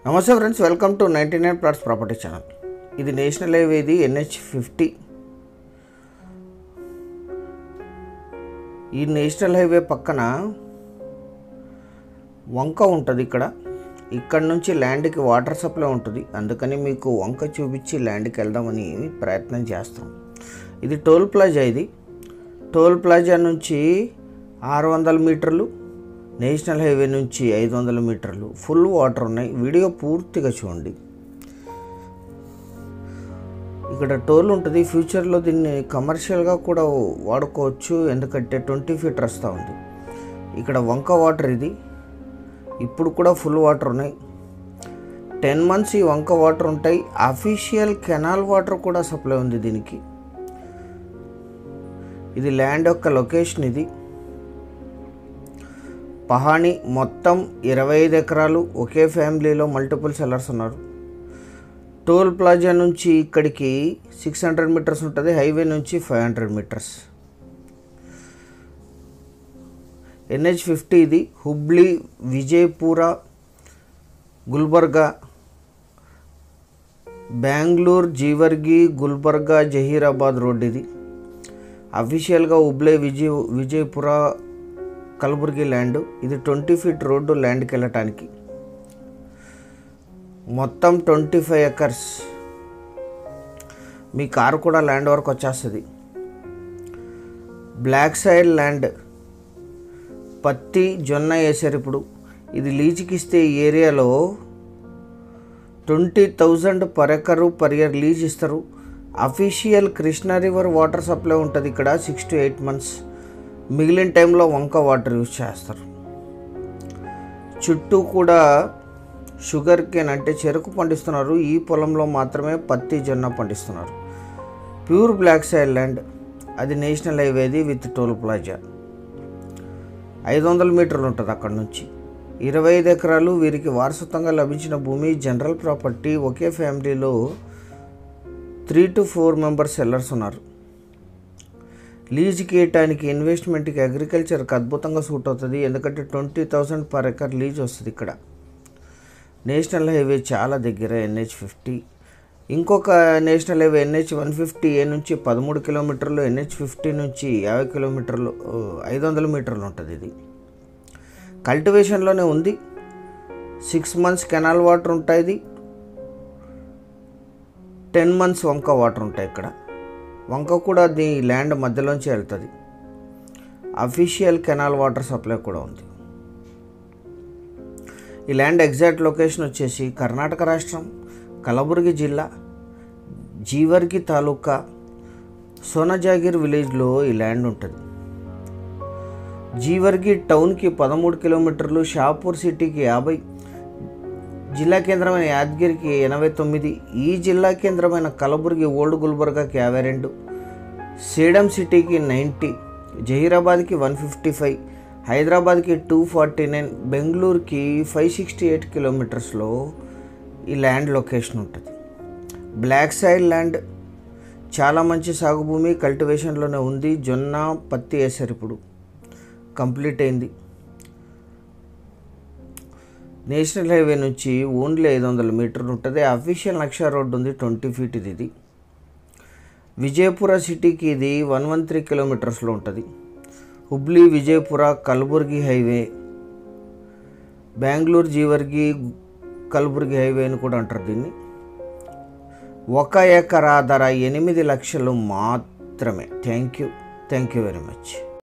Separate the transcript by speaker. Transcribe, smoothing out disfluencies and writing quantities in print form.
Speaker 1: నమస్తే friends, welcome to 99 plots property channel. ఇది national highway, ఇది NH50. ఈ నేషనల్ హైవే పక్కన వంక ఉంటుంది. ఇక్కడ నుంచి ల్యాండ్కి వాటర్ సప్లై ఉంటుంది. అందుకని మీకు వంక చూపించి ల్యాండ్కి వెళ్దామని ప్రయత్నం చేస్తాం. ఇది టోల్ ప్లాజా. ఇది టోల్ ప్లాజా నుంచి 600 మీటర్లు, నేషనల్ హైవే నుంచి 500 మీటర్లు ఫుల్ వాటర్ ఉన్నాయి. వీడియో పూర్తిగా చూడండి. ఇక్కడ టోల్ ఉంటుంది. ఫ్యూచర్లో దీన్ని కమర్షియల్గా కూడా వాడుకోవచ్చు, ఎందుకంటే 20 ఫీట్ రస్తా ఉంది. ఇక్కడ వంక వాటర్ ఇది. ఇప్పుడు కూడా ఫుల్ వాటర్ ఉన్నాయి. 10 months ఈ వంక వాటర్ ఉంటాయి. అఫీషియల్ కెనాల్ వాటర్ కూడా సప్లై ఉంది దీనికి. ఇది ల్యాండ్ యొక్క లొకేషన్. ఇది పహాణి. మొత్తం 25 ఎకరాలు. ఒకే ఫ్యామిలీలో మల్టిపుల్ సెల్లర్స్ ఉన్నారు. టోల్ ప్లాజా నుంచి ఇక్కడికి 600 మీటర్స్ ఉంటుంది. హైవే నుంచి 500 మీటర్స్. NH50 ఇది హుబ్లీ, విజయపుర, గుల్బర్గా, బెంగళూరు, జీవర్గి, గుల్బర్గా, జహీరాబాద్ రోడ్. ఇది అఫీషియల్గా హుబ్లీ, విజయపుర, కలబుర్గి ల్యాండ్. ఇది 20 ఫీట్ రోడ్డు ల్యాండ్కి వెళ్ళటానికి. మొత్తం 25 ఎకర్స్. మీ కారు కూడా ల్యాండ్ వరకు వచ్చేస్తుంది. Black side land. పత్తి, జొన్న వేసారు ఇప్పుడు. ఇది లీజుకి ఇస్తే ఈ ఏరియాలో 20,000 per acre per year lease ఇస్తారు. Official Krishna river water supply ఉంటుంది ఇక్కడ 6 to 8 months. మిగిలిన టైంలో వంక వాటర్ యూజ్ చేస్తారు. చుట్టూ కూడా షుగర్ కేన్ అంటే చెరుకు పండిస్తున్నారు. ఈ పొలంలో మాత్రమే పత్తి, జొన్న పండిస్తున్నారు. Pure black side land. అది నేషనల్ హైవేది విత్ టోల్ ప్లాజా. 500 మీటర్లు ఉంటుంది అక్కడ నుంచి. 25 ఎకరాలు వీరికి వారసత్వంగా లభించిన భూమి. General property. ఒకే ఫ్యామిలీలో 3 to 4 మెంబర్స్ సెల్లర్స్ ఉన్నారు. లీజ్కి వేయటానికి, ఇన్వెస్ట్మెంట్కి, అగ్రికల్చర్కి అద్భుతంగా సూట్ అవుతుంది. ఎందుకంటే 20,000 పర్ ఎకర్ లీజ్ వస్తుంది ఇక్కడ. నేషనల్ హైవే చాలా దగ్గర NH50. ఇంకొక నేషనల్ హైవే NH150A నుంచి 13 కిలోమీటర్లు, NH50 నుంచి 50 కిలోమీటర్లు, 500 మీటర్లు ఉంటుంది. ఇది కల్టివేషన్లోనే ఉంది. 6 months కెనాల్ వాటర్ ఉంటాయి. 10 months వంక వాటర్ ఉంటాయి. ఇక్కడ వంక కూడా దీ ల్యాండ్ మధ్యలోంచి వెళ్తుంది. అఫీషియల్ కెనాల్ వాటర్ సప్లై కూడా ఉంది. ఈ ల్యాండ్ ఎగ్జాక్ట్ లొకేషన్ వచ్చేసి కర్ణాటక రాష్ట్రం, కలబుర్గి జిల్లా, జీవర్గి తాలూకా, సోనజాగిర్ విలేజ్లో ఈ ల్యాండ్ ఉంటుంది. జీవర్గి టౌన్కి 13 కిలోమీటర్లు, షాపూర్ సిటీకి 50, జిల్లా కేంద్రమైన యాదగిరికి 89, ఈ జిల్లా కేంద్రమైన కలబుర్గి ఓల్డ్ గుల్బర్గాకి 52, సేడం సిటీకి 90, జహీరాబాద్కి 155, హైదరాబాద్కి 249, బెంగళూరుకి 568 కిలోమీటర్స్లో ఈ ల్యాండ్ లొకేషన్ ఉంటుంది. Black side land. చాలా మంచి సాగు భూమి. కల్టివేషన్లోనే ఉంది. జొన్న, పత్తి వేసారు. ఇప్పుడు కంప్లీట్ అయింది. నేషనల్ హైవే నుంచి ఓన్లీ 500 మీటర్లు ఉంటుంది. అఫీషియల్ నక్షా రోడ్డు ఉంది 20 ఫీట్. ఇది విజయపుర సిటీకి ఇది 113 కిలోమీటర్స్లో ఉంటుంది. హుబ్లీ, విజయపుర, కలబుర్గి హైవే, బెంగళూరు, జీవర్గి, కలబుర్గి హైవే అని కూడా అంటారు దీన్ని. 1 ఎకరా ధర 8 లక్షలు మాత్రమే. Thank you very much.